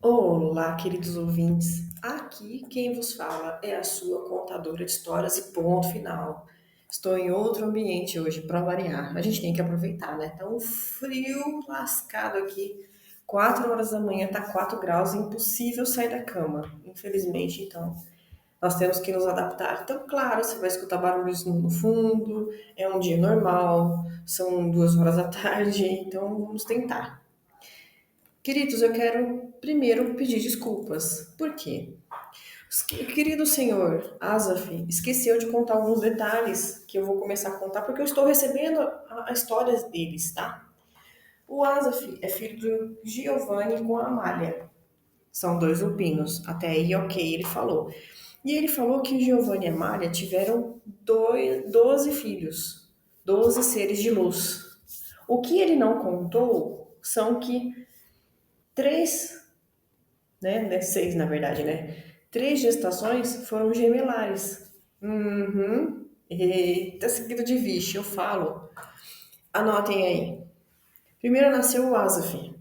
Olá, queridos ouvintes. Aqui quem vos fala é a sua contadora de histórias e ponto final. Estou em outro ambiente hoje para variar. A gente tem que aproveitar, né? Tá um frio lascado aqui. 4 horas da manhã, tá 4 graus, impossível sair da cama. Infelizmente, então, nós temos que nos adaptar. Então, claro, você vai escutar barulhos no fundo, é um dia normal, são 2 horas da tarde, então vamos tentar. Queridos, eu quero primeiro pedir desculpas. Por quê? O querido senhor Asaf esqueceu de contar alguns detalhes que eu vou começar a contar porque eu estou recebendo a história deles, tá? O Asaf é filho do Giovanni com a Amália. São dois lupinos. Até aí, ok, ele falou. E ele falou que o Giovanni e a Amália tiveram 12 filhos, 12 seres de luz. O que ele não contou são que três, né? Seis, na verdade, né? Três gestações foram gemelares. Uhum. Eita, seguido de vixe, eu falo. Anotem aí. Primeiro nasceu o Asaf.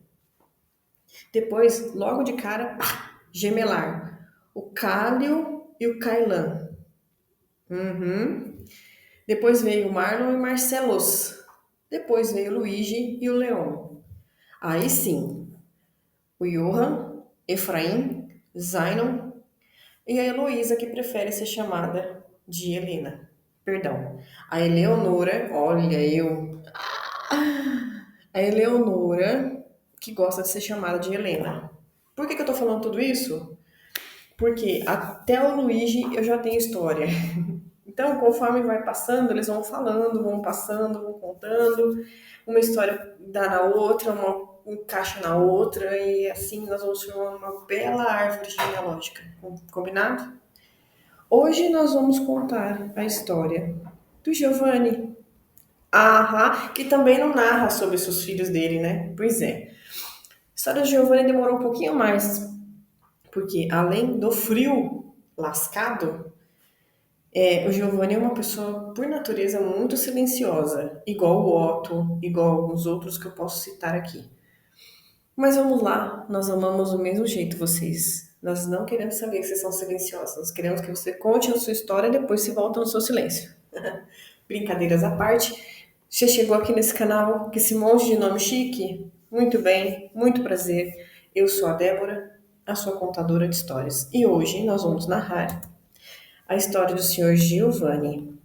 Depois, logo de cara, pá, gemelar. O Cálio e o Kailan. Uhum. Depois veio o Marlon e Marcelos. Depois veio o Luigi e o Leon. Aí sim, o Johan, Efraim, Zainon e a Heloísa, que prefere ser chamada de Helena. Perdão. A Eleonora, olha eu. A Eleonora, que gosta de ser chamada de Helena. Por que eu tô falando tudo isso? Porque até o Luigi eu já tenho história. Então, conforme vai passando, eles vão falando, vão passando, vão contando. Uma história dá na outra, uma encaixa na outra, e assim nós vamos formar uma bela árvore genealógica. Combinado? Hoje nós vamos contar a história do Giovanni. Aham, que também não narra sobre os filhos dele, né? Pois é. A história do Giovanni demorou um pouquinho mais, porque além do frio lascado, o Giovanni é uma pessoa, por natureza, muito silenciosa, igual o Otto, igual alguns outros que eu posso citar aqui. Mas vamos lá, nós amamos do mesmo jeito vocês. Nós não queremos saber que vocês são silenciosos, nós queremos que você conte a sua história e depois se volta no seu silêncio. Brincadeiras à parte, você chegou aqui nesse canal com esse monte de nome chique? Muito bem, muito prazer. Eu sou a Débora, a sua contadora de histórias. E hoje nós vamos narrar a história do senhor Giovanni.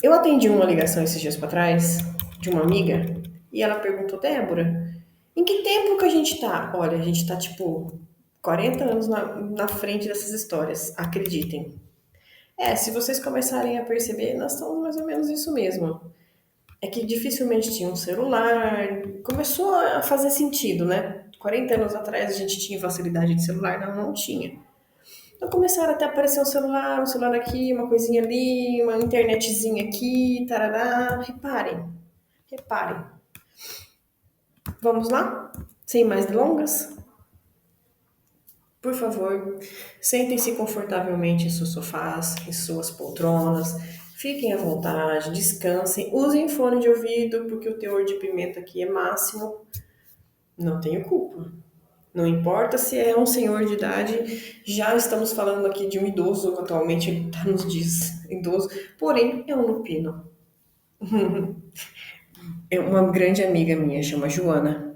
Eu atendi uma ligação esses dias para trás de uma amiga e ela perguntou: Débora, em que tempo que a gente tá? Olha, a gente tá tipo 40 anos na frente dessas histórias, acreditem. Se vocês começarem a perceber, nós estamos mais ou menos isso mesmo. É que dificilmente tinha um celular, começou a fazer sentido, né? 40 anos atrás a gente tinha facilidade de celular, não, não tinha. Então começaram até a aparecer um celular aqui, uma coisinha ali, uma internetzinha aqui, tarará. Reparem, reparem. Vamos lá? Sem mais delongas? Por favor, sentem-se confortavelmente em seus sofás, em suas poltronas, fiquem à vontade, descansem, usem fone de ouvido, porque o teor de pimenta aqui é máximo. Não tenho culpa. Não importa se é um senhor de idade, já estamos falando aqui de um idoso, atualmente ele está nos dias idoso, porém é um lupino. É uma grande amiga minha, chama Joana,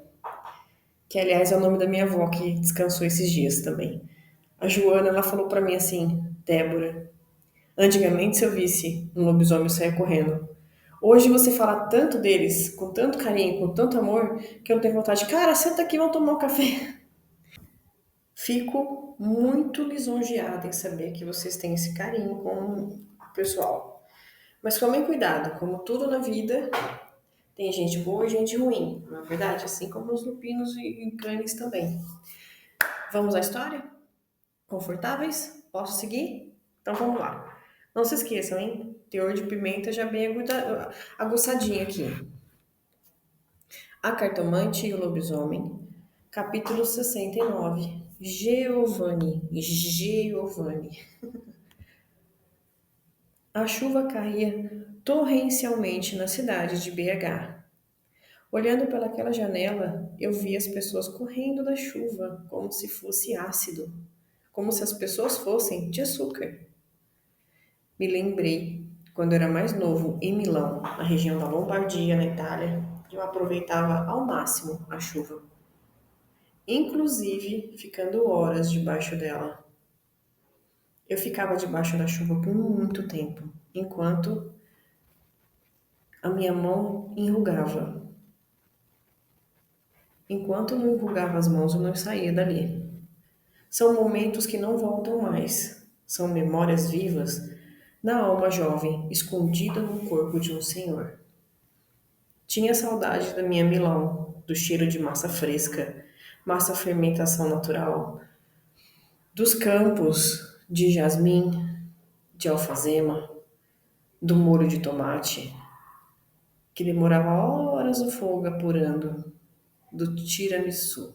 que aliás é o nome da minha avó que descansou esses dias também. A Joana, ela falou pra mim assim: Débora, antigamente se eu visse um lobisomem eu saia correndo. Hoje você fala tanto deles, com tanto carinho, com tanto amor, que eu não tenho vontade. Cara, senta aqui, vamos tomar um café. Fico muito lisonjeada em saber que vocês têm esse carinho com o pessoal. Mas tomem cuidado, como tudo na vida, tem gente boa e gente ruim, não é verdade? Assim como os lupinos e cães também. Vamos à história? Confortáveis? Posso seguir? Então vamos lá. Não se esqueçam, hein? Teor de pimenta já bem aguçadinho aqui. A Cartomante e o Lobisomem, capítulo 69. Giovanni. Giovanni. A chuva caía torrencialmente na cidade de BH. Olhando pelaquela janela, eu vi as pessoas correndo da chuva como se fosse ácido, como se as pessoas fossem de açúcar. Me lembrei, quando eu era mais novo, em Milão, na região da Lombardia, na Itália, eu aproveitava ao máximo a chuva, inclusive ficando horas debaixo dela. Eu ficava debaixo da chuva por muito tempo, enquanto a minha mão enrugava. Enquanto não enrugava as mãos, eu não saía dali. São momentos que não voltam mais. São memórias vivas na alma jovem, escondida no corpo de um senhor. Tinha saudade da minha Milão, do cheiro de massa fresca, massa fermentação natural, dos campos de jasmim, de alfazema, do molho de tomate, que demorava horas no fogo apurando, do tiramisu.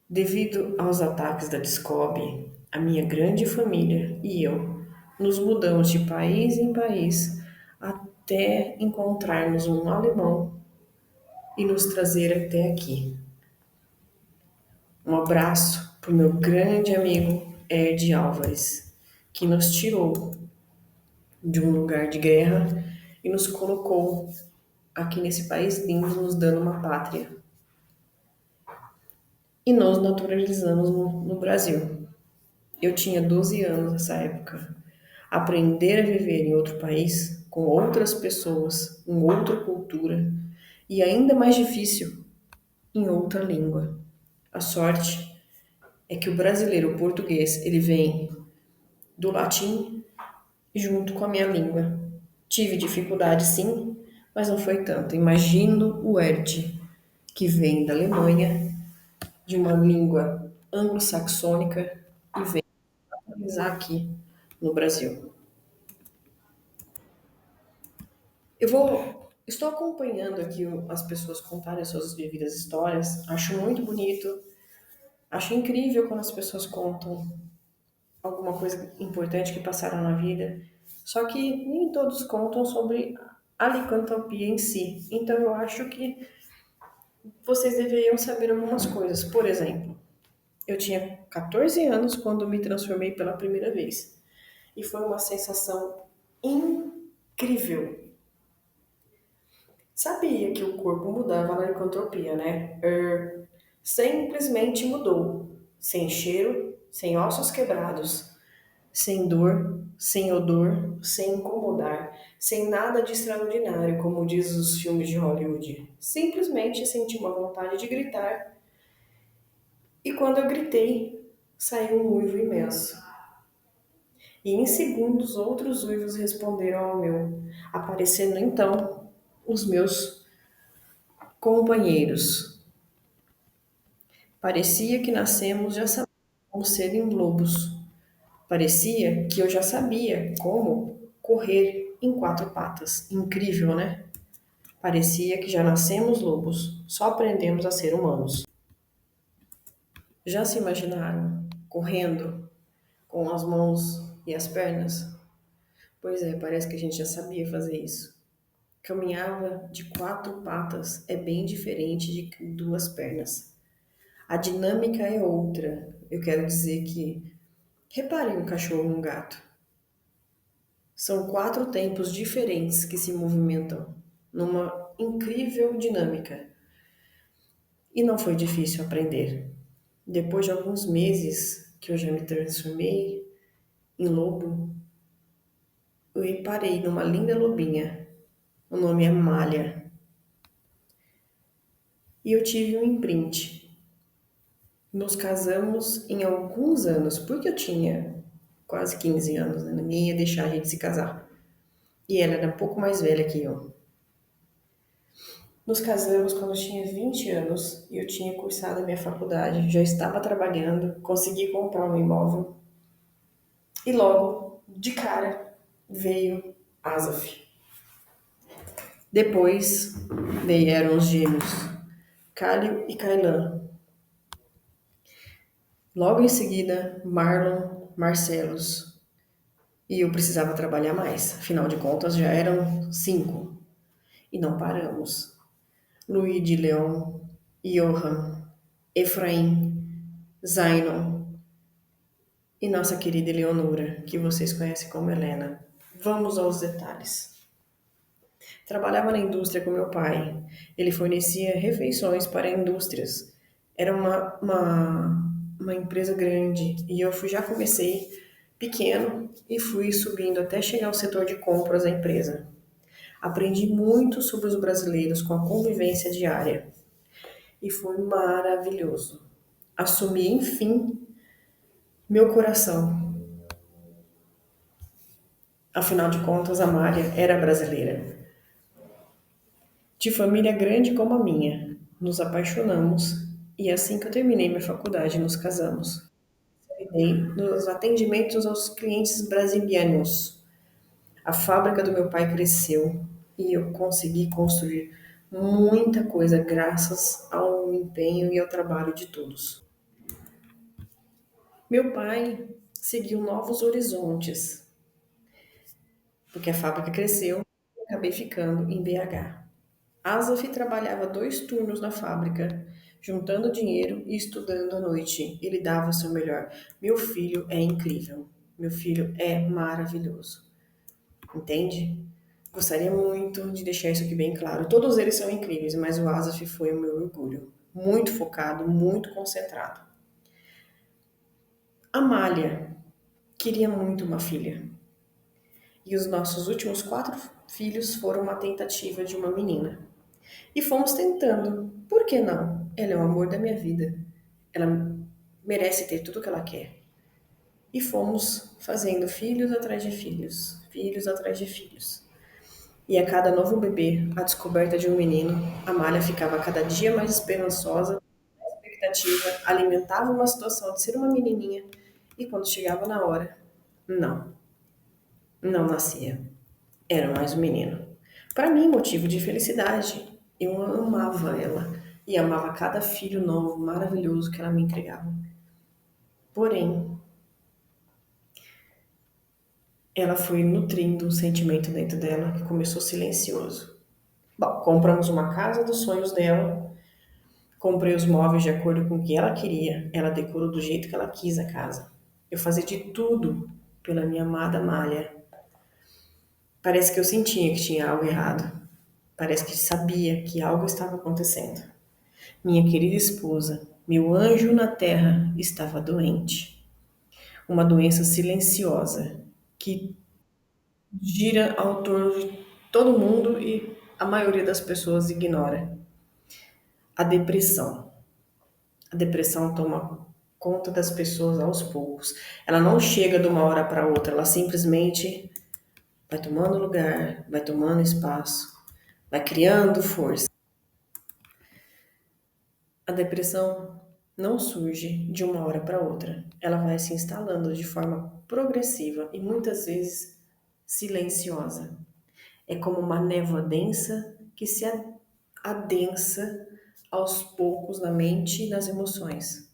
Devido aos ataques da Discovery, a minha grande família e eu nos mudamos de país em país até encontrarmos um alemão e nos trazer até aqui. Um abraço para o meu grande amigo Ed Álvares, que nos tirou de um lugar de guerra e nos colocou aqui nesse país lindo, nos dando uma pátria. E nós naturalizamos no Brasil. Eu tinha 12 anos nessa época. Aprender a viver em outro país, com outras pessoas, em outra cultura e ainda mais difícil, em outra língua. A sorte é que o brasileiro, o português, ele vem do latim junto com a minha língua. Tive dificuldade sim, mas não foi tanto. Imagino o ERD, que vem da Alemanha, de uma língua anglo-saxônica e vem atualizar aqui no Brasil. Estou acompanhando aqui as pessoas contarem as suas devidas histórias. Acho muito bonito, acho incrível quando as pessoas contam alguma coisa importante que passaram na vida. Só que nem todos contam sobre a licantropia em si. Então eu acho que vocês deveriam saber algumas coisas. Por exemplo, eu tinha 14 anos quando me transformei pela primeira vez. E foi uma sensação incrível. Sabia que o corpo mudava na licantropia, né? Simplesmente mudou. Sem cheiro, sem ossos quebrados, sem dor, sem odor, sem incomodar, sem nada de extraordinário, como diz os filmes de Hollywood. Simplesmente senti uma vontade de gritar. E quando eu gritei, saiu um uivo imenso. E em segundos outros uivos responderam ao meu, aparecendo então os meus companheiros. Parecia que nascemos já sabendo como serem lobos. Parecia que eu já sabia como correr em quatro patas. Incrível, né? Parecia que já nascemos lobos, só aprendemos a ser humanos. Já se imaginaram correndo com as mãos e as pernas? Pois é, parece que a gente já sabia fazer isso. Caminhava de quatro patas é bem diferente de duas pernas. A dinâmica é outra. Eu quero dizer que, reparem um cachorro e um gato. São quatro tempos diferentes que se movimentam numa incrível dinâmica. E não foi difícil aprender. Depois de alguns meses que eu já me transformei em lobo, eu reparei numa linda lobinha. O nome é Malha. E eu tive um imprint. Nos casamos em alguns anos, porque eu tinha quase 15 anos, né? Ninguém ia deixar a gente se casar. E ela era um pouco mais velha que eu. Nos casamos quando eu tinha 20 anos e eu tinha cursado a minha faculdade, já estava trabalhando, consegui comprar um imóvel e logo, de cara, veio Asaf. Depois vieram os gêmeos, Cálio e Kailan. Logo em seguida, Marlon, Marcelos. E eu precisava trabalhar mais, afinal de contas já eram cinco. e não paramos. Luiz de Leon, Johan, Efraim, Zainon e nossa querida Eleonora, que vocês conhecem como Helena. Vamos aos detalhes. Trabalhava na indústria com meu pai. Ele fornecia refeições para indústrias. Era uma empresa grande e já comecei pequeno e fui subindo até chegar ao setor de compras da empresa. Aprendi muito sobre os brasileiros com a convivência diária e foi maravilhoso. Assumi, enfim, meu coração. Afinal de contas, a Mária era brasileira. De família grande como a minha, nos apaixonamos e assim que eu terminei minha faculdade, nos casamos. Terminei nos atendimentos aos clientes brasileiros. A fábrica do meu pai cresceu e eu consegui construir muita coisa graças ao empenho e ao trabalho de todos. Meu pai seguiu novos horizontes, porque a fábrica cresceu e acabei ficando em BH. Asaf trabalhava 2 turnos na fábrica, juntando dinheiro e estudando à noite. Ele dava o seu melhor. Meu filho é incrível. Meu filho é maravilhoso. Entende? Gostaria muito de deixar isso aqui bem claro. Todos eles são incríveis, mas o Asaf foi o meu orgulho. Muito focado, muito concentrado. Amália queria muito uma filha. E os nossos últimos 4 filhos foram uma tentativa de uma menina. E fomos tentando. Por que não? Ela é o amor da minha vida. Ela merece ter tudo o que ela quer. E fomos fazendo filhos atrás de filhos, filhos atrás de filhos. E a cada novo bebê, a descoberta de um menino, a Malha ficava cada dia mais esperançosa, expectativa, alimentava uma situação de ser uma menininha. E quando chegava na hora, não, não nascia. Era mais um menino. Para mim, motivo de felicidade. Eu amava ela e amava cada filho novo, maravilhoso que ela me entregava. Porém, ela foi nutrindo um sentimento dentro dela que começou silencioso. Bom, compramos uma casa dos sonhos dela, comprei os móveis de acordo com o que ela queria, ela decorou do jeito que ela quis a casa. Eu fazia de tudo pela minha amada Malha. Parece que eu sentia que tinha algo errado. Parece que sabia que algo estava acontecendo. Minha querida esposa, meu anjo na terra, estava doente. Uma doença silenciosa que gira ao torno de todo mundo e a maioria das pessoas ignora. A depressão. A depressão toma conta das pessoas aos poucos. Ela não chega de uma hora para outra, ela simplesmente vai tomando lugar, vai tomando espaço, vai criando força. A depressão não surge de uma hora para outra. Ela vai se instalando de forma progressiva e muitas vezes silenciosa. É como uma névoa densa que se adensa aos poucos na mente e nas emoções.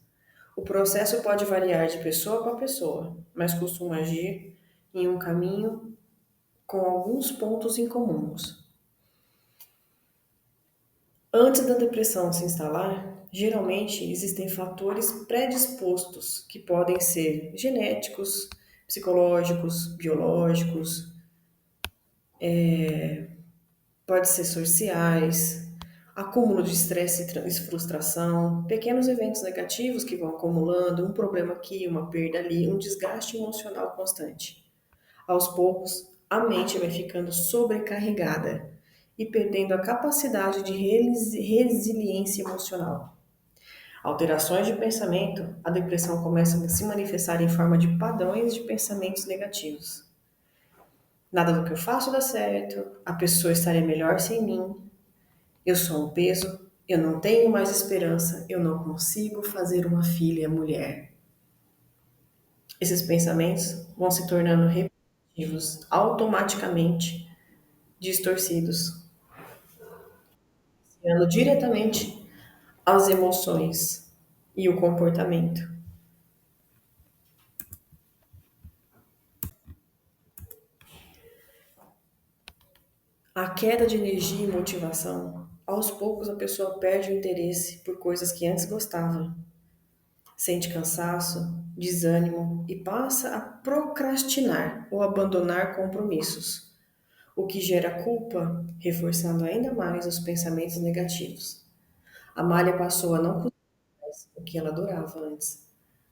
O processo pode variar de pessoa para pessoa, mas costuma agir em um caminho com alguns pontos em comuns. Antes da depressão se instalar, geralmente existem fatores predispostos que podem ser genéticos, psicológicos, biológicos, pode ser sociais, acúmulo de estresse e frustração, pequenos eventos negativos que vão acumulando, um problema aqui, uma perda ali, um desgaste emocional constante. Aos poucos, a mente vai ficando sobrecarregada e perdendo a capacidade de resiliência emocional. Alterações de pensamento, a depressão começa a se manifestar em forma de padrões de pensamentos negativos. Nada do que eu faço dá certo, a pessoa estaria melhor sem mim, eu sou um peso, eu não tenho mais esperança, eu não consigo fazer uma filha mulher. Esses pensamentos vão se tornando repetitivos, automaticamente distorcidos, ligando diretamente às emoções e o comportamento. A queda de energia e motivação, aos poucos a pessoa perde o interesse por coisas que antes gostava, sente cansaço, desânimo e passa a procrastinar ou abandonar compromissos, o que gera culpa, reforçando ainda mais os pensamentos negativos. A Malha passou a não cuidar mais do que ela adorava antes.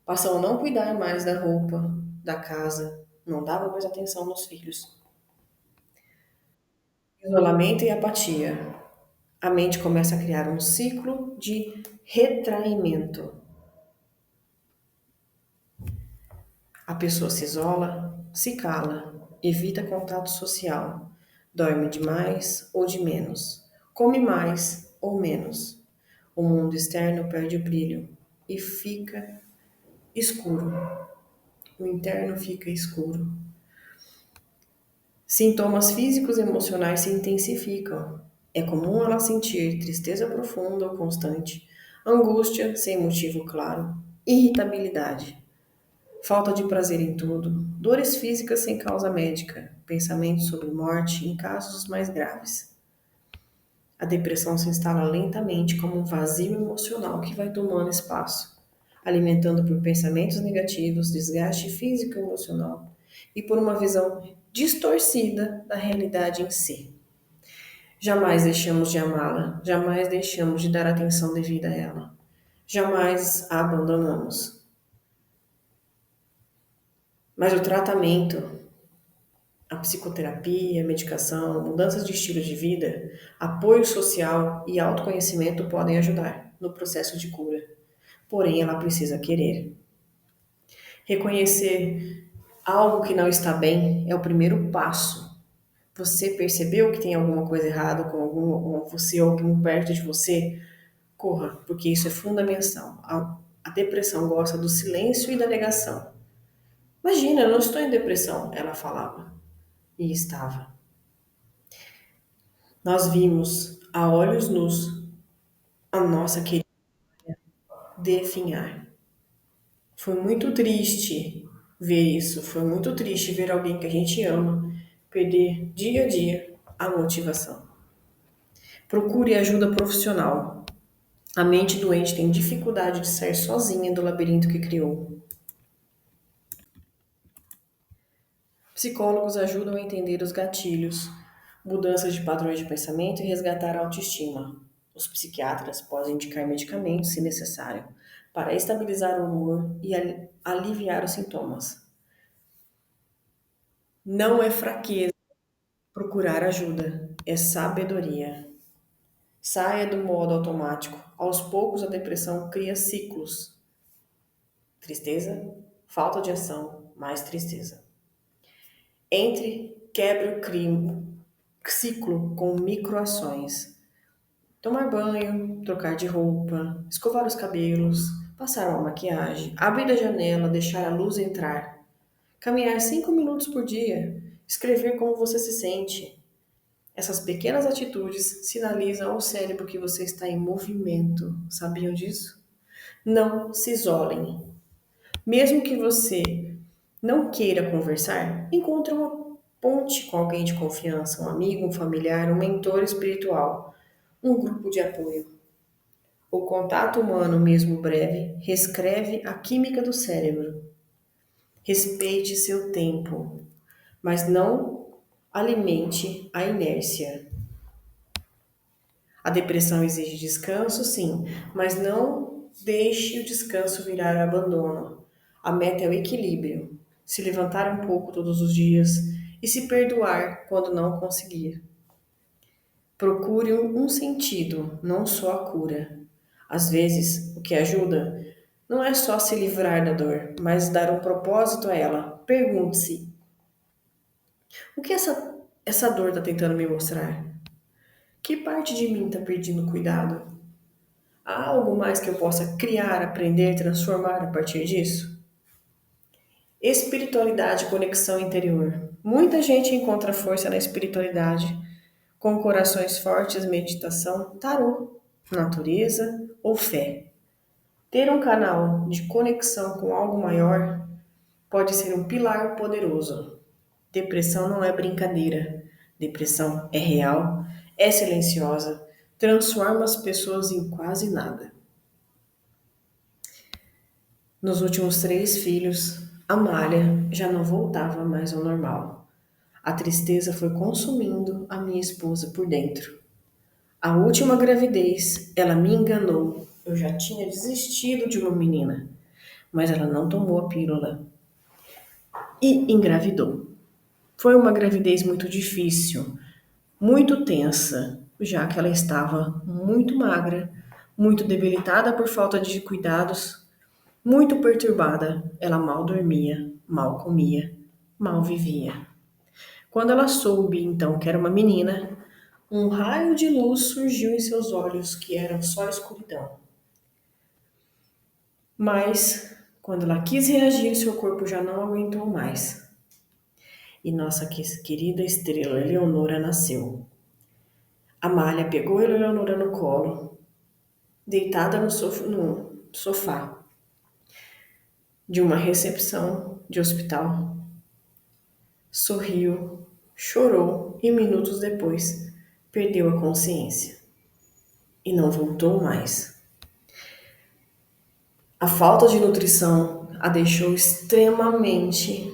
Passou a não cuidar mais da roupa, da casa, não dava mais atenção nos filhos. Isolamento e apatia. A mente começa a criar um ciclo de retraimento. A pessoa se isola, se cala, evita contato social, dorme demais ou de menos, come mais ou menos. O mundo externo perde o brilho e fica escuro. O interno fica escuro. Sintomas físicos e emocionais se intensificam. É comum ela sentir tristeza profunda ou constante, angústia sem motivo claro, irritabilidade, falta de prazer em tudo, dores físicas sem causa médica, pensamentos sobre morte em casos mais graves. A depressão se instala lentamente como um vazio emocional que vai tomando espaço, alimentando por pensamentos negativos, desgaste físico e emocional e por uma visão distorcida da realidade em si. Jamais deixamos de amá-la, jamais deixamos de dar atenção devida a ela, jamais a abandonamos. Mas o tratamento, a psicoterapia, a medicação, mudanças de estilo de vida, apoio social e autoconhecimento podem ajudar no processo de cura. Porém, ela precisa querer. Reconhecer algo que não está bem é o primeiro passo. Você percebeu que tem alguma coisa errada com você ou alguém perto de você? Corra, porque isso é fundamental. A depressão gosta do silêncio e da negação. Imagina, eu não estou em depressão, ela falava. E estava. Nós vimos, a olhos nus, a nossa querida definhar. Foi muito triste ver isso. Foi muito triste ver alguém que a gente ama perder dia a dia a motivação. Procure ajuda profissional. A mente doente tem dificuldade de sair sozinha do labirinto que criou. Psicólogos ajudam a entender os gatilhos, mudanças de padrões de pensamento e resgatar a autoestima. Os psiquiatras podem indicar medicamentos, se necessário, para estabilizar o humor e aliviar os sintomas. Não é fraqueza procurar ajuda, é sabedoria. Saia do modo automático. Aos poucos, a depressão cria ciclos. Tristeza, falta de ação, mais tristeza. Quebre o crime, ciclo com microações. Tomar banho, trocar de roupa, escovar os cabelos, passar uma maquiagem, abrir a janela, deixar a luz entrar. Caminhar 5 minutos por dia, escrever como você se sente. Essas pequenas atitudes sinalizam ao cérebro que você está em movimento. Sabiam disso? Não se isolem. Mesmo que você não queira conversar, encontre uma ponte com alguém de confiança, um amigo, um familiar, um mentor espiritual, um grupo de apoio. O contato humano, mesmo breve, reescreve a química do cérebro. Respeite seu tempo, mas não alimente a inércia. A depressão exige descanso, sim, mas não deixe o descanso virar abandono. A meta é o equilíbrio. Se levantar um pouco todos os dias e se perdoar quando não conseguir. Procure um sentido, não só a cura. Às vezes, o que ajuda não é só se livrar da dor, mas dar um propósito a ela. Pergunte-se: o que essa dor está tentando me mostrar? Que parte de mim está perdendo cuidado? Há algo mais que eu possa criar, aprender, transformar a partir disso? Espiritualidade e conexão interior. Muita gente encontra força na espiritualidade, com corações fortes, meditação, tarô, natureza ou fé. Ter um canal de conexão com algo maior pode ser um pilar poderoso. Depressão não é brincadeira. Depressão é real, é silenciosa, transforma as pessoas em quase nada. Nos últimos 3 filhos, Amália já não voltava mais ao normal. A tristeza foi consumindo a minha esposa por dentro. A última gravidez, ela me enganou. Eu já tinha desistido de uma menina, mas ela não tomou a pílula e engravidou. Foi uma gravidez muito difícil, muito tensa, já que ela estava muito magra, muito debilitada por falta de cuidados, muito perturbada. Ela mal dormia, mal comia, mal vivia. Quando ela soube então que era uma menina, um raio de luz surgiu em seus olhos, que eram só escuridão. Mas, quando ela quis reagir, seu corpo já não aguentou mais. E nossa querida estrela Eleonora nasceu. Amália pegou a Eleonora no colo, deitada no sofá de uma recepção de hospital. Sorriu, chorou e minutos depois perdeu a consciência. E não voltou mais. A falta de nutrição a deixou extremamente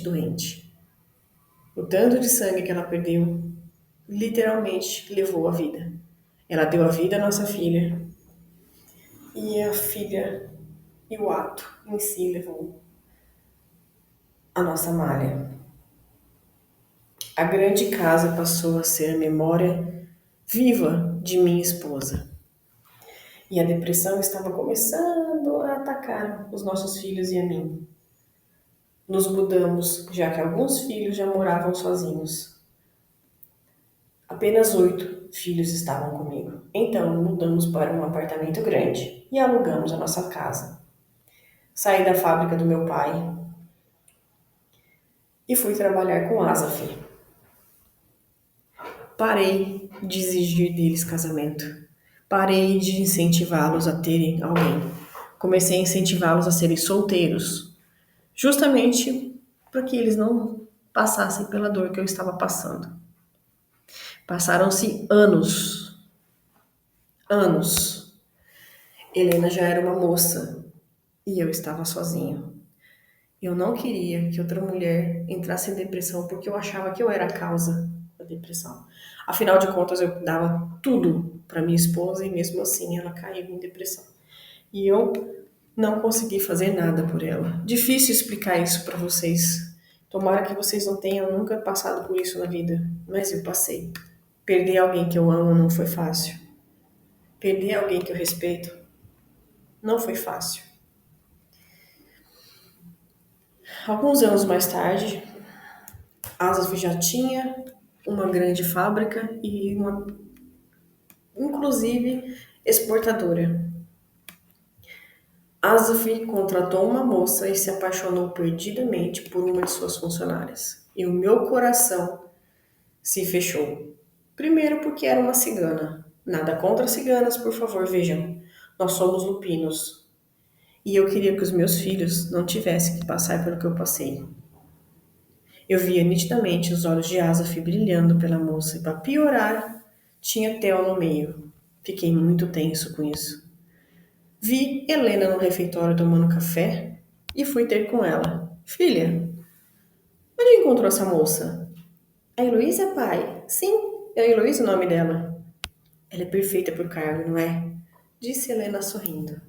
doente. O tanto de sangue que ela perdeu literalmente levou a vida. Ela deu a vida à nossa filha e a filha e o ato em si levou a nossa malha. A grande casa passou a ser a memória viva de minha esposa. E a depressão estava começando a atacar os nossos filhos e a mim. Nos mudamos, já que alguns filhos já moravam sozinhos. Apenas 8 filhos estavam comigo. Então mudamos para um apartamento grande e alugamos a nossa casa. Saí da fábrica do meu pai e fui trabalhar com Asaf. Parei de exigir deles casamento. Parei de incentivá-los a terem alguém. Comecei a incentivá-los a serem solteiros, justamente para que eles não passassem pela dor que eu estava passando. Passaram-se anos. Anos. Helena já era uma moça e eu estava sozinho. Eu não queria que outra mulher entrasse em depressão porque eu achava que eu era a causa da depressão. Afinal de contas, eu dava tudo para minha esposa e mesmo assim ela caiu em depressão. E eu não consegui fazer nada por ela. Difícil explicar isso para vocês. Tomara que vocês não tenham nunca passado por isso na vida, mas eu passei. Perder alguém que eu amo não foi fácil. Perder alguém que eu respeito não foi fácil. Alguns anos mais tarde, Asaf já tinha uma grande fábrica e uma, inclusive, exportadora. Asaf contratou uma moça e se apaixonou perdidamente por uma de suas funcionárias. E o meu coração se fechou. Primeiro porque era uma cigana. Nada contra ciganas, por favor, vejam. Nós somos lupinos. E eu queria que os meus filhos não tivessem que passar pelo que eu passei. Eu via nitidamente os olhos de Asaf brilhando pela moça e, para piorar, tinha Theo no meio. Fiquei muito tenso com isso. Vi Helena no refeitório tomando café e fui ter com ela. Filha, onde encontrou essa moça? A Heloísa, pai? Sim, é a Heloísa o nome dela. Ela é perfeita pro cargo, não é? Disse Helena sorrindo.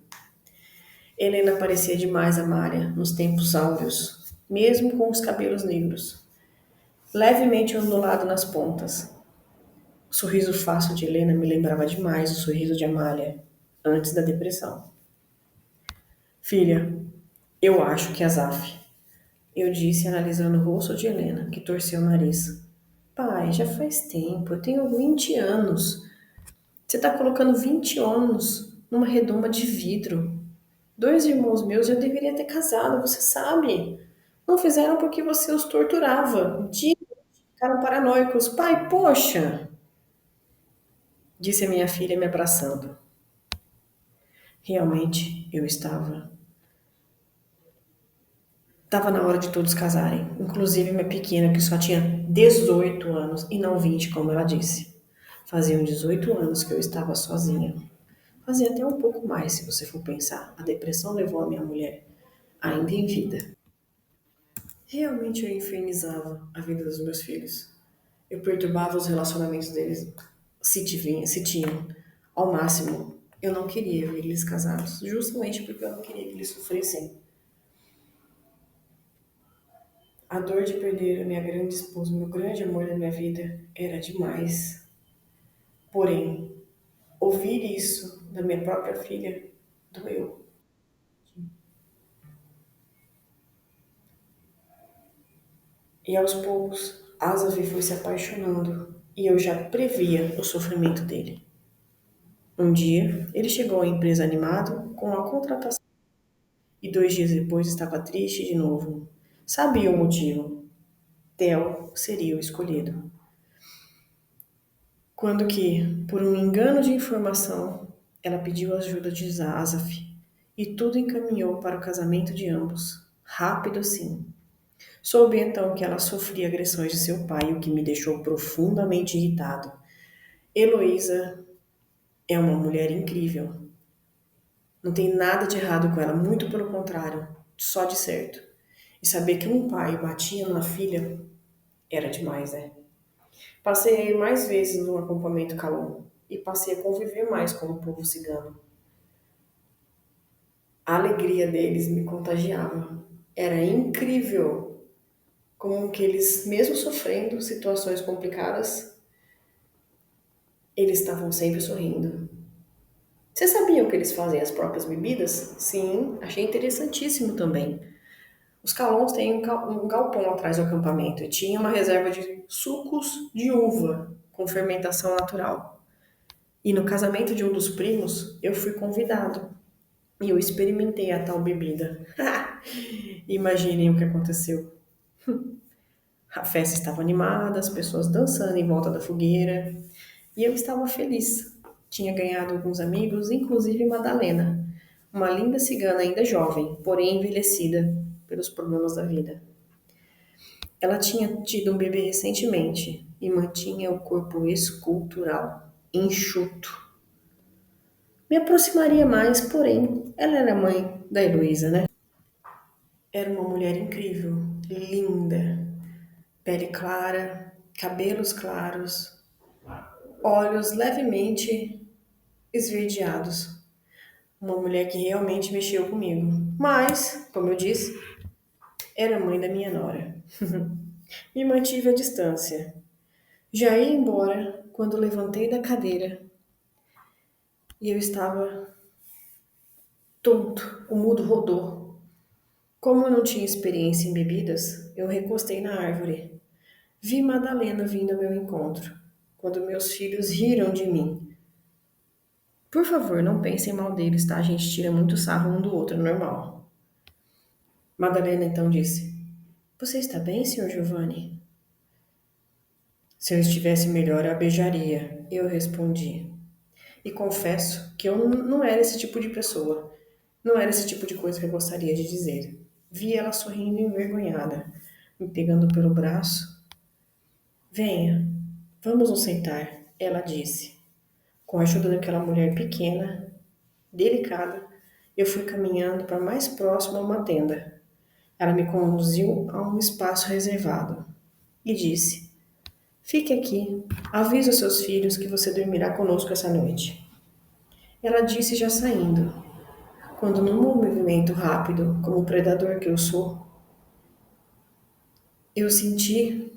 Helena parecia demais a Mária nos tempos áureos, mesmo com os cabelos negros, levemente ondulado nas pontas. O sorriso fácil de Helena me lembrava demais o sorriso de Amália, antes da depressão. Filha, eu acho que é Azaf. Eu disse, analisando o rosto de Helena, que torceu o nariz. Pai, já faz tempo, eu tenho 20 anos. Você está colocando 20 anos numa redoma de vidro. 2 irmãos meus já deveriam ter casado, você sabe. Não fizeram porque você os torturava. Ficaram paranoicos. Pai, poxa, disse a minha filha me abraçando. Realmente, eu estava Tava na hora de todos casarem, inclusive minha pequena, que só tinha 18 anos e não 20, como ela disse. Faziam 18 anos que eu estava sozinha. Fazia até um pouco mais, se você for pensar. A depressão levou a minha mulher, ainda em vida. Realmente eu infernizava a vida dos meus filhos. Eu perturbava os relacionamentos deles, se tinham, ao máximo. Eu não queria ver eles casados, justamente porque eu não queria que eles sofressem. A dor de perder a minha grande esposa, o meu grande amor da minha vida, era demais. Porém, ouvir isso da minha própria filha doeu. E aos poucos, Asafi foi se apaixonando e eu já previa o sofrimento dele. Um dia, ele chegou à empresa animado com a contratação e 2 dias depois estava triste de novo. Sabia o motivo. Theo seria o escolhido. Quando que, por um engano de informação, ela pediu ajuda de Asaf e tudo encaminhou para o casamento de ambos. Rápido sim. Soube então que ela sofria agressões de seu pai, o que me deixou profundamente irritado. Heloísa é uma mulher incrível. Não tem nada de errado com ela, muito pelo contrário, só de certo. E saber que um pai batia na filha era demais, né? Passei a ir mais vezes no acampamento Calon e passei a conviver mais com o povo cigano. A alegria deles me contagiava. Era incrível como que eles, mesmo sofrendo situações complicadas, eles estavam sempre sorrindo. Você sabia que eles fazem as próprias bebidas? Sim, achei interessantíssimo também. Os Calons têm um galpão atrás do acampamento e tinha uma reserva de sucos de uva com fermentação natural. E no casamento de um dos primos, eu fui convidado e eu experimentei a tal bebida. Imaginem o que aconteceu. A festa estava animada, as pessoas dançando em volta da fogueira e eu estava feliz. Tinha ganhado alguns amigos, inclusive Madalena, uma linda cigana ainda jovem, porém envelhecida pelos problemas da vida. Ela tinha tido um bebê recentemente e mantinha o corpo escultural, enxuto. Me aproximaria mais, porém, ela era mãe da Heloísa, né? Era uma mulher incrível, linda, pele clara, cabelos claros, olhos levemente esverdeados. Uma mulher que realmente mexeu comigo. Mas, como eu disse, era mãe da minha nora. Me mantive à distância. Já ia embora quando levantei da cadeira e eu estava tonto. O mudo rodou. Como eu não tinha experiência em bebidas, eu recostei na árvore. Vi Madalena vindo ao meu encontro, quando meus filhos riram de mim. Por favor, não pensem mal deles, tá? A gente tira muito sarro um do outro, é normal. Madalena então disse: Você está bem, senhor Giovanni? Se eu estivesse melhor, eu a beijaria, eu respondi. E confesso que eu não era esse tipo de pessoa. Não era esse tipo de coisa que eu gostaria de dizer. Vi ela sorrindo envergonhada, me pegando pelo braço. Venha, vamos nos sentar, ela disse. Com a ajuda daquela mulher pequena, delicada, eu fui caminhando para mais próximo a uma tenda. Ela me conduziu a um espaço reservado e disse: Fique aqui, avise os seus filhos que você dormirá conosco essa noite. Ela disse já saindo, quando num movimento rápido, como o predador que eu sou, eu senti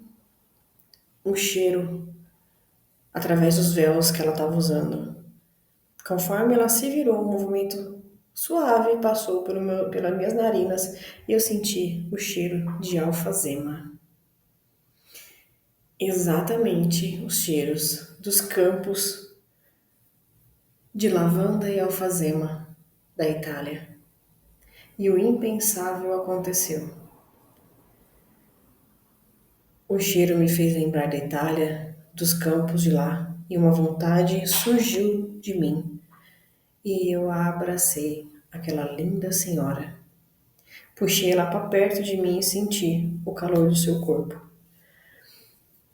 um cheiro através dos véus que ela estava usando. Conforme ela se virou, um movimento suave passou pelas minhas narinas e eu senti o cheiro de alfazema. Exatamente os cheiros dos campos de lavanda e alfazema da Itália. E o impensável aconteceu. O cheiro me fez lembrar da Itália, dos campos de lá, e uma vontade surgiu de mim. E eu a abracei, aquela linda senhora. Puxei ela para perto de mim e senti o calor do seu corpo.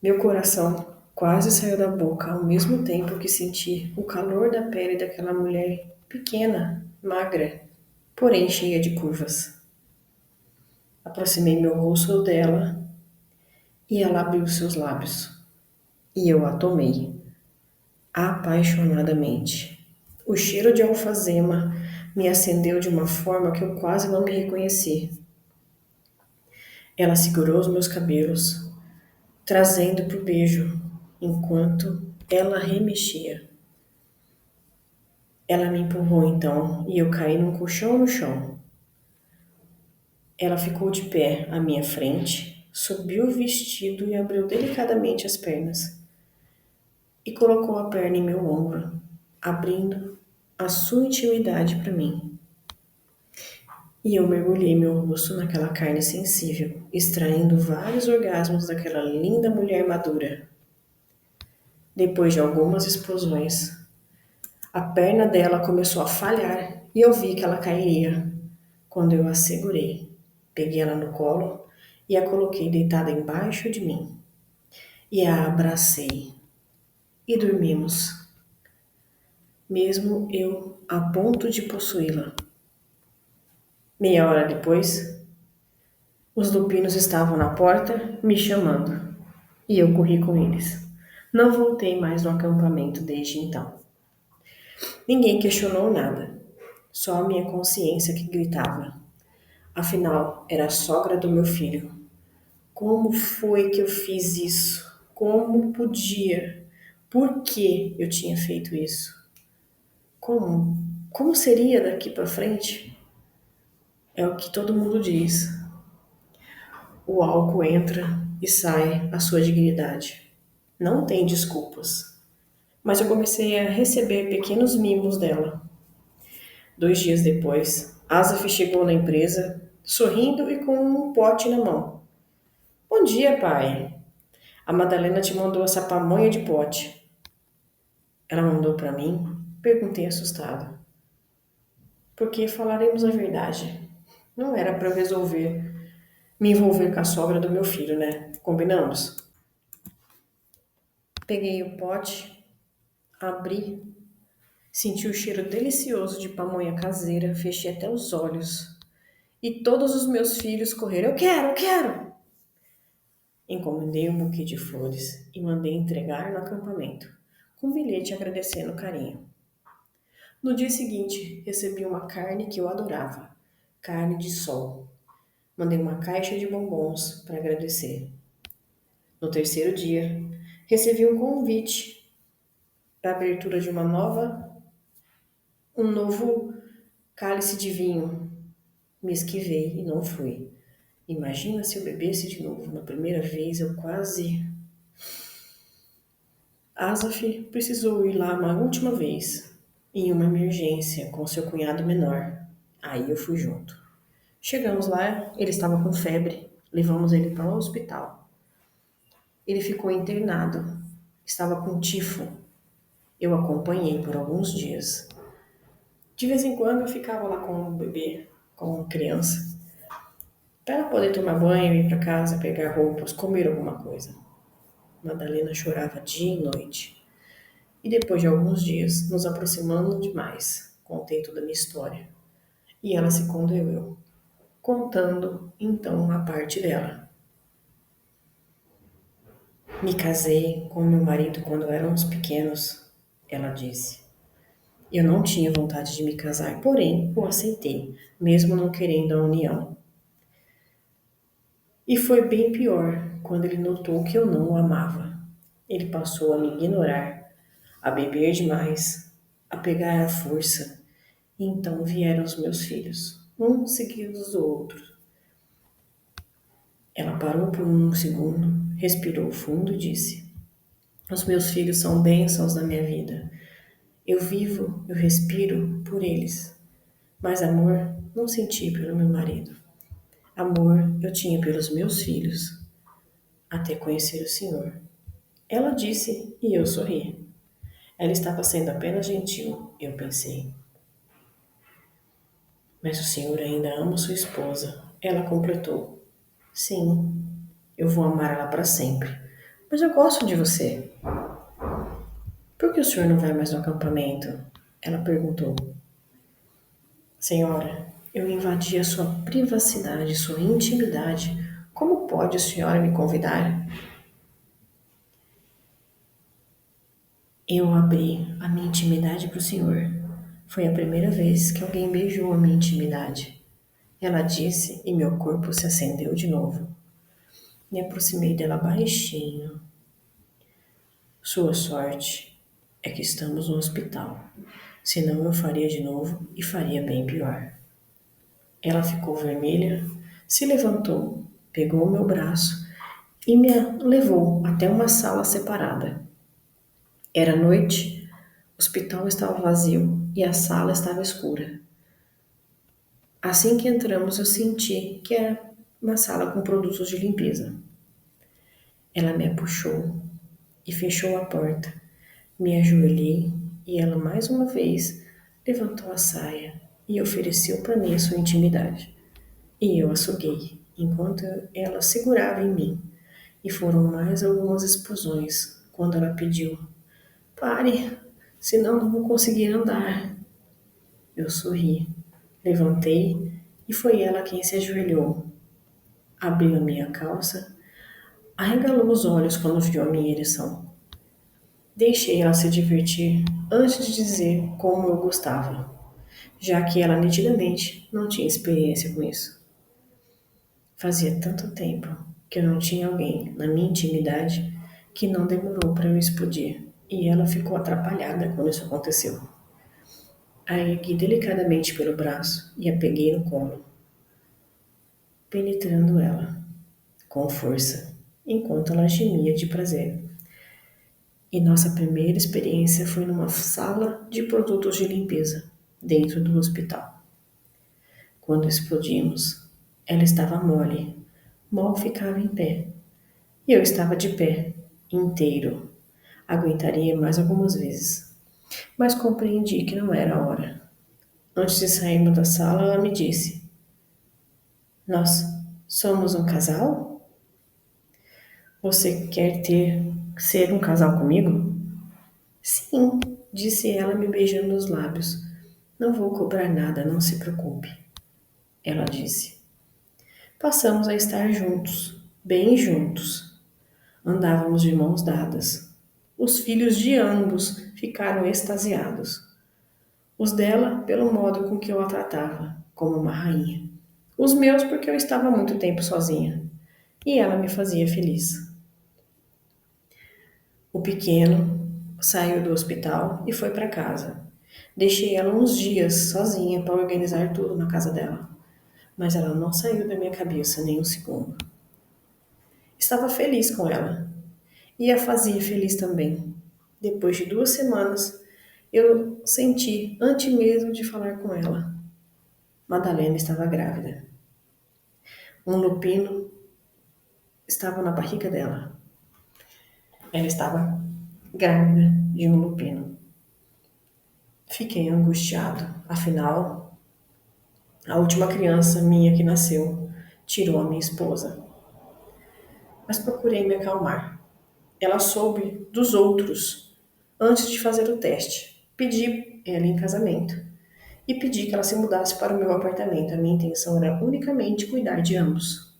Meu coração quase saiu da boca ao mesmo tempo que senti o calor da pele daquela mulher pequena, magra, porém cheia de curvas. Aproximei meu rosto dela e ela abriu seus lábios. E eu a tomei, apaixonadamente. O cheiro de alfazema me acendeu de uma forma que eu quase não me reconheci. Ela segurou os meus cabelos, trazendo para o beijo, enquanto ela remexia. Ela me empurrou então e eu caí num colchão no chão. Ela ficou de pé à minha frente, subiu o vestido e abriu delicadamente as pernas. E colocou a perna em meu ombro, abrindo a sua intimidade para mim. E eu mergulhei meu rosto naquela carne sensível, extraindo vários orgasmos daquela linda mulher madura. Depois de algumas explosões, a perna dela começou a falhar e eu vi que ela cairia. Quando eu a segurei, peguei ela no colo e a coloquei deitada embaixo de mim. E a abracei. E dormimos, mesmo eu a ponto de possuí-la. Meia hora depois, os lupinos estavam na porta, me chamando, e eu corri com eles. Não voltei mais no acampamento desde então. Ninguém questionou nada, só a minha consciência que gritava. Afinal, era a sogra do meu filho. Como foi que eu fiz isso? Como podia? Por que eu tinha feito isso? Como? Como seria daqui para frente? É o que todo mundo diz. O álcool entra e sai a sua dignidade. Não tem desculpas. Mas eu comecei a receber pequenos mimos dela. 2 dias depois, Asaf chegou na empresa, sorrindo e com um pote na mão. Bom dia, pai. A Madalena te mandou essa pamonha de pote. Ela mandou para mim? Perguntei assustado. Porque falaremos a verdade. Não era para eu resolver me envolver com a sogra do meu filho, né? Combinamos? Peguei o pote, abri, senti o cheiro delicioso de pamonha caseira, fechei até os olhos. E todos os meus filhos correram. Eu quero, eu quero! Encomendei um buquê de flores e mandei entregar no acampamento, com um bilhete agradecendo o carinho. No dia seguinte, recebi uma carne que eu adorava, carne de sol. Mandei uma caixa de bombons para agradecer. No terceiro dia, recebi um convite para a abertura de um novo cálice de vinho. Me esquivei e não fui. Imagina se eu bebesse de novo. Na primeira vez eu quase... Asaf precisou ir lá uma última vez, em uma emergência com seu cunhado menor. Aí eu fui junto. Chegamos lá, ele estava com febre, levamos ele para o hospital. Ele ficou internado, estava com tifo. Eu acompanhei por alguns dias. De vez em quando eu ficava lá com o bebê, com a criança, para poder tomar banho, ir para casa, pegar roupas, comer alguma coisa. Madalena chorava dia e noite. E depois de alguns dias, nos aproximando demais, contei toda a minha história. E ela se condoeu, contando então a parte dela. Me casei com meu marido quando éramos pequenos, ela disse. Eu não tinha vontade de me casar, porém o aceitei, mesmo não querendo a união. E foi bem pior quando ele notou que eu não o amava. Ele passou a me ignorar, a beber demais, a pegar à força. E então vieram os meus filhos, um seguido do outro. Ela parou por um segundo, respirou fundo e disse: Os meus filhos são bênçãos na minha vida. Eu vivo, eu respiro por eles. Mas amor não senti pelo meu marido. Amor eu tinha pelos meus filhos, até conhecer o Senhor. Ela disse e eu sorri. Ela estava sendo apenas gentil, eu pensei. Mas o Senhor ainda ama sua esposa. Ela completou: sim, eu vou amar ela para sempre. Mas eu gosto de você. Por que o senhor não vai mais no acampamento? Ela perguntou. Senhora, eu invadi a sua privacidade, sua intimidade. Como pode a senhora me convidar? Eu abri a minha intimidade para o senhor. Foi a primeira vez que alguém beijou a minha intimidade. Ela disse e meu corpo se acendeu de novo. Me aproximei dela baixinho. Sua sorte é que estamos no hospital. Senão eu faria de novo e faria bem pior. Ela ficou vermelha, se levantou, pegou o meu braço e me levou até uma sala separada. Era noite, o hospital estava vazio e a sala estava escura. Assim que entramos, eu senti que era uma sala com produtos de limpeza. Ela me puxou e fechou a porta. Me ajoelhei e ela mais uma vez levantou a saia e ofereceu para mim a sua intimidade. E eu a suguei, enquanto ela segurava em mim. E foram mais algumas explosões quando ela pediu: pare, senão não vou conseguir andar. Eu sorri, levantei e foi ela quem se ajoelhou. Abriu a minha calça, arregalou os olhos quando viu a minha ereção. Deixei ela se divertir antes de dizer como eu gostava, já que ela nitidamente não tinha experiência com isso. Fazia tanto tempo que eu não tinha alguém na minha intimidade que não demorou para eu explodir, e ela ficou atrapalhada quando isso aconteceu. A ergui delicadamente pelo braço e a peguei no colo, penetrando ela com força, enquanto ela gemia de prazer. E nossa primeira experiência foi numa sala de produtos de limpeza, dentro do hospital. Quando explodimos, ela estava mole, mal ficava em pé. E eu estava de pé, inteiro. Aguentaria mais algumas vezes. Mas compreendi que não era a hora. Antes de sairmos da sala, ela me disse: nós somos um casal? Você quer ser um casal comigo? Sim, disse ela me beijando nos lábios. Não vou cobrar nada, não se preocupe. Ela disse. Passamos a estar juntos, bem juntos. Andávamos de mãos dadas. Os filhos de ambos ficaram extasiados. Os dela, pelo modo com que eu a tratava, como uma rainha. Os meus, porque eu estava há muito tempo sozinha. E ela me fazia feliz. O pequeno saiu do hospital e foi para casa. Deixei ela uns dias sozinha para organizar tudo na casa dela. Mas ela não saiu da minha cabeça nem um segundo. Estava feliz com ela e a fazia feliz também. Depois de 2 semanas, eu senti, antes mesmo de falar com ela, Madalena estava grávida. Um lupino estava na barriga dela. Ela estava grávida de um lupino. Fiquei angustiado, afinal, a última criança minha que nasceu tirou a minha esposa. Mas procurei me acalmar. Ela soube dos outros antes de fazer o teste. Pedi ela em casamento e pedi que ela se mudasse para o meu apartamento. A minha intenção era unicamente cuidar de ambos.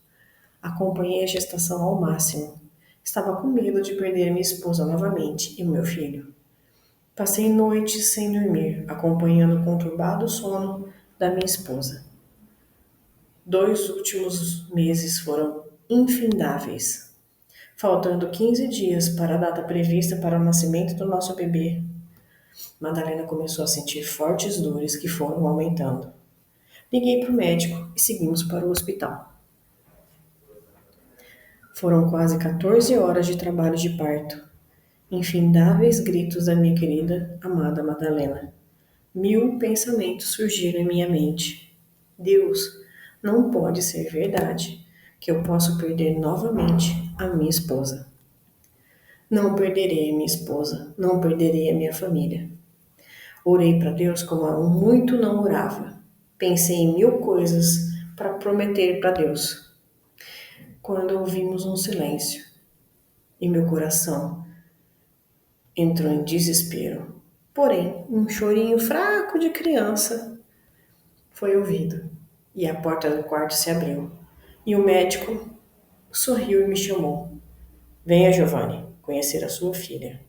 Acompanhei a gestação ao máximo. Estava com medo de perder minha esposa novamente e o meu filho. Passei noites sem dormir, acompanhando o conturbado sono da minha esposa. 2 últimos meses foram infindáveis. Faltando 15 dias para a data prevista para o nascimento do nosso bebê, Madalena começou a sentir fortes dores que foram aumentando. Liguei para o médico e seguimos para o hospital. Foram quase 14 horas de trabalho de parto. Infindáveis gritos da minha querida, amada Madalena. 1000 pensamentos surgiram em minha mente. Deus, não pode ser verdade que eu possa perder novamente a minha esposa. Não perderei a minha esposa, não perderei a minha família. Orei para Deus como há muito não orava. Pensei em 1000 coisas para prometer para Deus. Quando ouvimos um silêncio e meu coração entrou em desespero. Porém, um chorinho fraco de criança foi ouvido e a porta do quarto se abriu. E o médico sorriu e me chamou. Venha, Giovanni, conhecer a sua filha.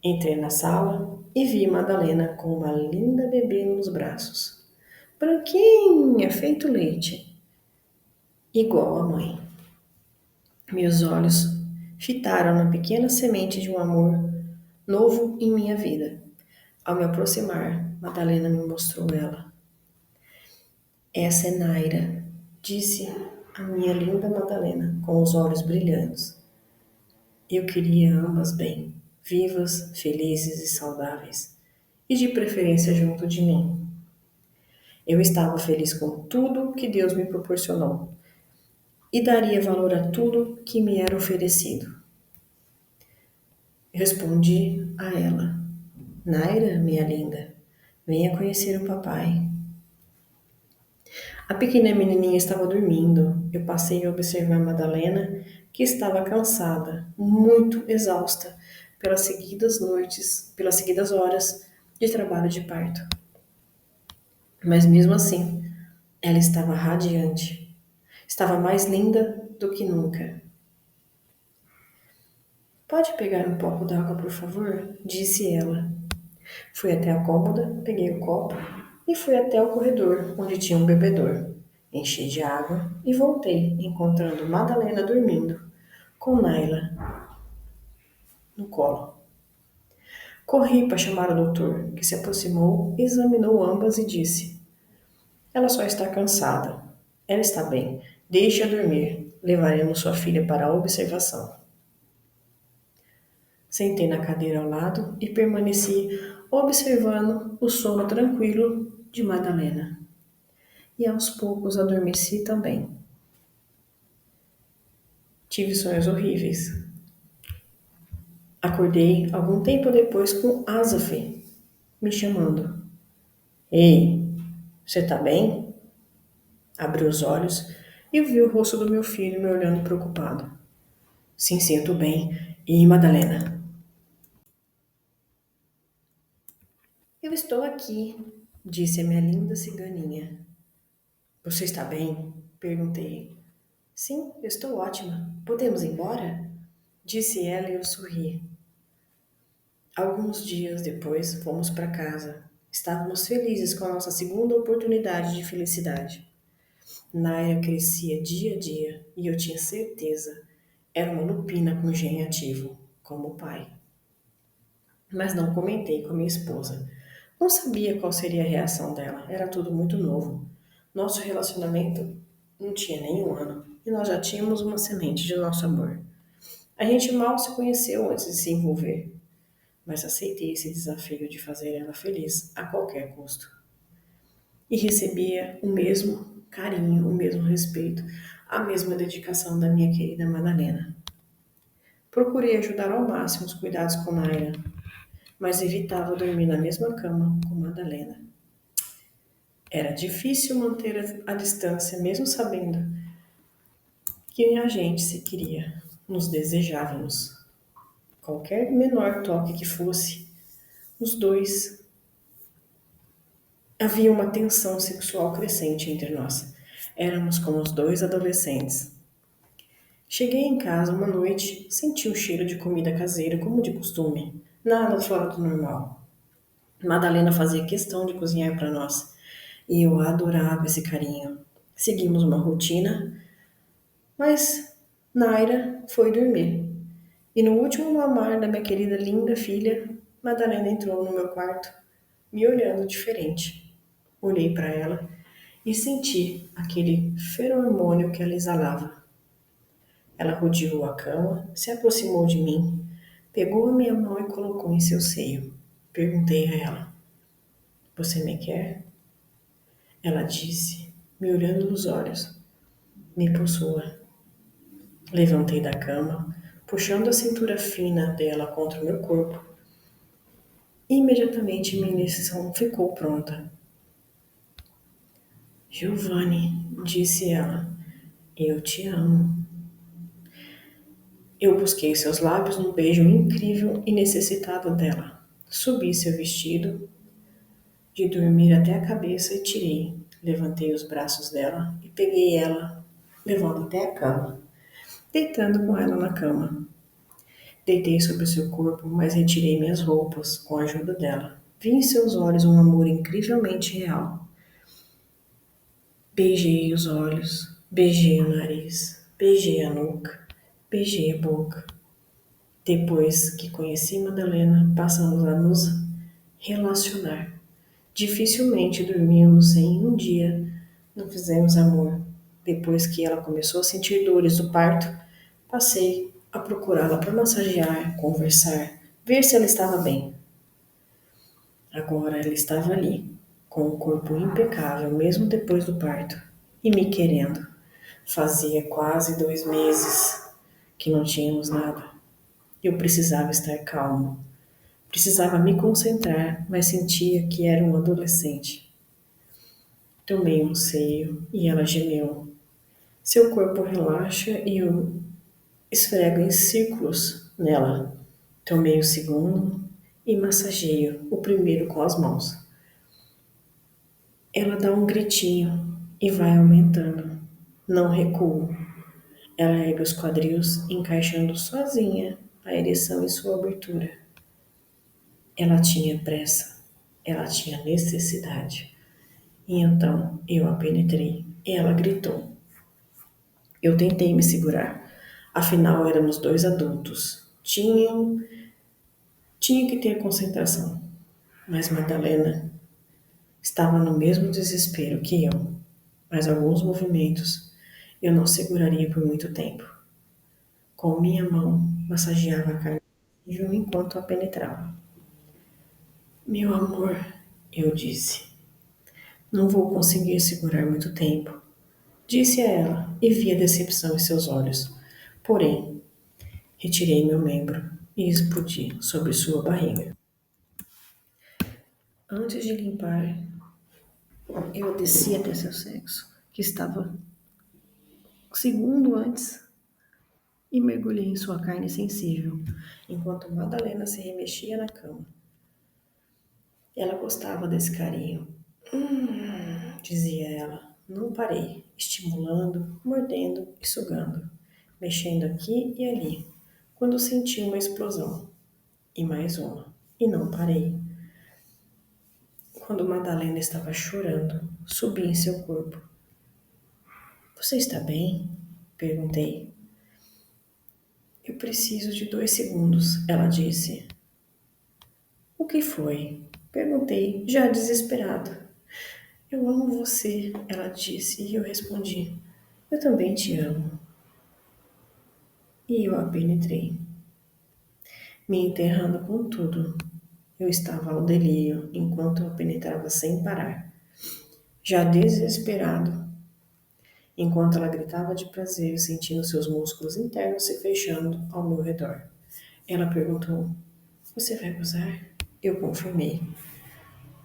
Entrei na sala e vi Madalena com uma linda bebê nos braços. Branquinha, feito leite, igual a mãe. Meus olhos fitaram na pequena semente de um amor novo em minha vida. Ao me aproximar, Madalena me mostrou ela. Essa é Naira, disse a minha linda Madalena, com os olhos brilhantes. Eu queria ambas bem, vivas, felizes e saudáveis, e de preferência junto de mim. Eu estava feliz com tudo que Deus me proporcionou e daria valor a tudo que me era oferecido. Respondi a ela: Naira, minha linda, venha conhecer o papai. A pequena menininha estava dormindo. Eu passei a observar Madalena, que estava cansada, muito exausta pelas seguidas horas de trabalho de parto. Mas mesmo assim, ela estava radiante. Estava mais linda do que nunca. Pode pegar um copo d'água, por favor? Disse ela. Fui até a cômoda, peguei o copo e fui até o corredor, onde tinha um bebedor. Enchi de água e voltei, encontrando Madalena dormindo, com Naila no colo. Corri para chamar o doutor, que se aproximou, examinou ambas e disse: Ela só está cansada. Ela está bem. Deixe-a dormir. Levaremos sua filha para a observação. Sentei na cadeira ao lado e permaneci observando o sono tranquilo de Madalena. E aos poucos adormeci também. Tive sonhos horríveis. Acordei algum tempo depois com Asaf me chamando. Ei, você tá bem? Abri os olhos e vi o rosto do meu filho me olhando preocupado. Sim, sinto bem. E Madalena? Eu estou aqui, disse a minha linda ciganinha. Você está bem? Perguntei. Sim, eu estou ótima. Podemos ir embora? Disse ela e eu sorri. Alguns dias depois, fomos para casa. Estávamos felizes com a nossa segunda oportunidade de felicidade. Naira crescia dia a dia e eu tinha certeza. Era uma lupina com gene ativo, como o pai. Mas não comentei com minha esposa. Não sabia qual seria a reação dela. Era tudo muito novo. Nosso relacionamento não tinha nem um ano e nós já tínhamos uma semente de nosso amor. A gente mal se conheceu antes de se envolver, mas aceitei esse desafio de fazer ela feliz a qualquer custo. E recebia o mesmo carinho, o mesmo respeito, a mesma dedicação da minha querida Madalena. Procurei ajudar ao máximo os cuidados com Naira, mas evitava dormir na mesma cama com Madalena. Era difícil manter a distância, mesmo sabendo que a gente se queria, nos desejávamos. Qualquer menor toque que fosse, os dois havia uma tensão sexual crescente entre nós. Éramos como os dois adolescentes. Cheguei em casa uma noite, senti o cheiro de comida caseira como de costume, nada fora do normal. Madalena fazia questão de cozinhar para nós e eu adorava esse carinho. Seguimos uma rotina, mas Naira foi dormir. E no último mamar da minha querida linda filha, Madalena entrou no meu quarto, me olhando diferente. Olhei para ela e senti aquele feromônio que ela exalava. Ela rodeou a cama, se aproximou de mim, pegou a minha mão e colocou em seu seio. Perguntei a ela: Você me quer? Ela disse, me olhando nos olhos: Me possua. Levantei da cama, puxando a cintura fina dela contra o meu corpo. Imediatamente minha iniciação ficou pronta. Giovanni, disse ela, eu te amo. Eu busquei seus lábios num beijo incrível e necessitado dela. Subi seu vestido de dormir até a cabeça e tirei. Levantei os braços dela e peguei ela, levando até a cama, deitando com ela na cama. Deitei sobre seu corpo, mas retirei minhas roupas com a ajuda dela. Vi em seus olhos um amor incrivelmente real. Beijei os olhos, beijei o nariz, beijei a nuca, beijei a boca. Depois que conheci Madalena, passamos a nos relacionar. Dificilmente dormimos em um dia, não fizemos amor. Depois que ela começou a sentir dores do parto, passei a procurá-la para massagear, conversar, ver se ela estava bem. Agora ela estava ali, com o corpo impecável, mesmo depois do parto, e me querendo. Fazia quase 2 meses que não tínhamos nada. Eu precisava estar calmo. Precisava me concentrar, mas sentia que era um adolescente. Tomei um seio e ela gemeu. Seu corpo relaxa e eu esfrego em círculos nela. Tomei o segundo e massageio o primeiro com as mãos. Ela dá um gritinho e vai aumentando. Não recuo. Ela ergue os quadris, encaixando sozinha a ereção em sua abertura. Ela tinha pressa. Ela tinha necessidade. E então eu a penetrei. Ela gritou. Eu tentei me segurar. Afinal, éramos dois adultos. Tinha que ter concentração. Mas Madalena estava no mesmo desespero que eu. Mas alguns movimentos eu não seguraria por muito tempo. Com minha mão, massageava a carne enquanto a penetrava. Meu amor, eu disse, não vou conseguir segurar muito tempo. Disse a ela e vi a decepção em seus olhos. Porém, retirei meu membro e explodi sobre sua barriga. Antes de limpar, eu desci até seu sexo, que estava segundo antes, e mergulhei em sua carne sensível, enquanto Madalena se remexia na cama. Ela gostava desse carinho. Dizia ela. Não parei, estimulando, mordendo e sugando, mexendo aqui e ali, quando senti uma explosão. E mais uma. E não parei. Quando Madalena estava chorando, subi em seu corpo. Você está bem? Perguntei. Eu preciso de 2 segundos, ela disse. O que foi? Perguntei, já desesperado. Eu amo você, ela disse, e eu respondi. Eu também te amo. E eu a penetrei, me enterrando com tudo. Eu estava ao delírio enquanto a penetrava sem parar, já desesperado, enquanto ela gritava de prazer, sentindo seus músculos internos se fechando ao meu redor. Ela perguntou: Você vai gozar? Eu confirmei.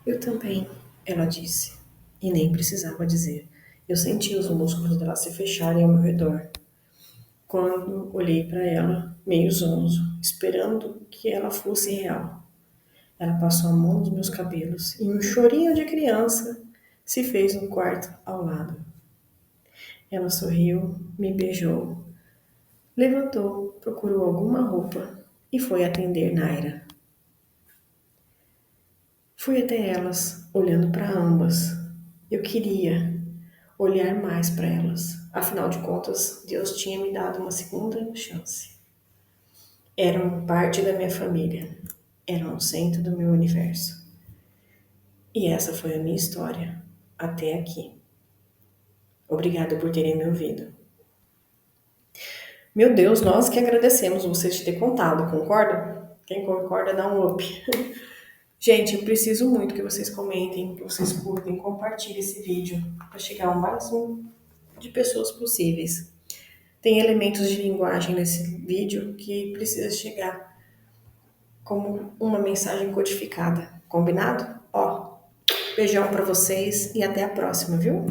Eu também, ela disse, e nem precisava dizer. Eu senti os músculos dela se fecharem ao meu redor. Quando olhei para ela, meio zonzo, esperando que ela fosse real. Ela passou a mão nos meus cabelos e um chorinho de criança se fez no quarto ao lado. Ela sorriu, me beijou, levantou, procurou alguma roupa e foi atender Naira. Fui até elas, olhando para ambas. Eu queria olhar mais para elas. Afinal de contas, Deus tinha me dado uma segunda chance. Eram parte da minha família. Eram o centro do meu universo. E essa foi a minha história, até aqui. Obrigada por terem me ouvido. Meu Deus, nós que agradecemos vocês de ter contado, concorda? Quem concorda dá um up. Gente, eu preciso muito que vocês comentem, que vocês curtem, compartilhem esse vídeo para chegar ao máximo de pessoas possíveis. Tem elementos de linguagem nesse vídeo que precisa chegar como uma mensagem codificada, combinado? Ó, beijão para vocês e até a próxima, viu?